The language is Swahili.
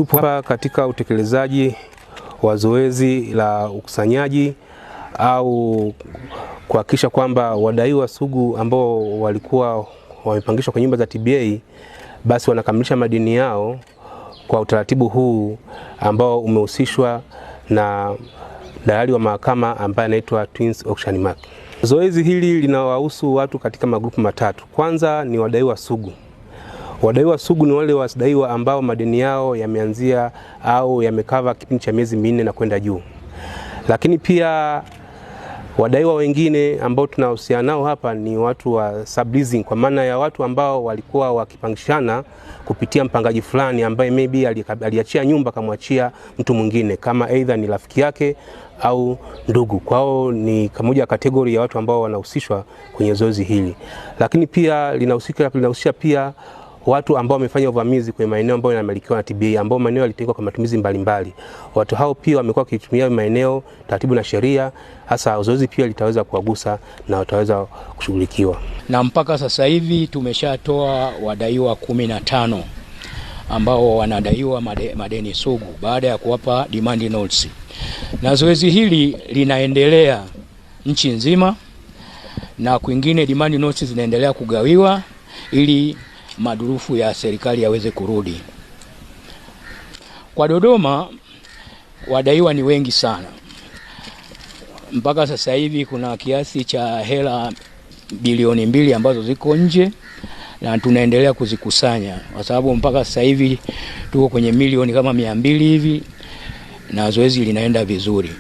Tupo hapa katika utekelezaji wa zoezi la ukusanyaji au kuhakikisha kwamba wadaiwa sugu ambao walikuwa wamepangishwa kwa nyumba za TBA basi wanakamilisha madeni yao kwa utaratibu huu ambao umehusishwa na dalali wa mahakama ambaye anaitwa Twins Auction Mark. Zoezi hili linawahusu watu katika magrupu matatu. Kwanza ni wadaiwa sugu. Wadaiwa sugu ni wale wadaiwa ambao madeni yao yameanzia au yamekava kipindi cha miezi 4 na kwenda juu. Lakini pia wadaiwa wengine ambao tunahusiana nao hapa ni watu wa subleasing, kwa maana ya watu ambao walikuwa wakipangishana kupitia mpangaji fulani ambaye maybe aliachia nyumba kamwachia mtu mwingine kama aidha ni rafiki yake au ndugu. Kwao ni kamoja kategori ya watu ambao wanahusishwa kwenye zoezi hili. Lakini pia linahusisha pia watu ambao wamefanya uvamizi kwenye maeneo ambayo yanamilikiwa na TBA, ambao maeneo yalitengwa kwa matumizi mbalimbali. Watu hao pia wamekuwa wakitumia maeneo taratibu na sheria, hasa zoezi pia litaweza kuwagusa na wataweza kushughulikiwa. Na mpaka sasa hivi tumeshatoa wadaiwa 15 ambao wanadaiwa madeni sugu baada ya kuwapa demand notes. Na zoezi hili linaendelea nchi nzima na kwingine demand notes zinaendelea kugawiwa ili madurufu ya serikali yaweze kurudi. Kwa Dodoma wadaiwa ni wengi sana. Mpaka sasa hivi kuna kiasi cha hela bilioni 2 ambazo ziko nje na tunaendelea kuzikusanya, kwa sababu mpaka sasa hivi tuko kwenye milioni kama 200 hivi na zoezi linaenda vizuri.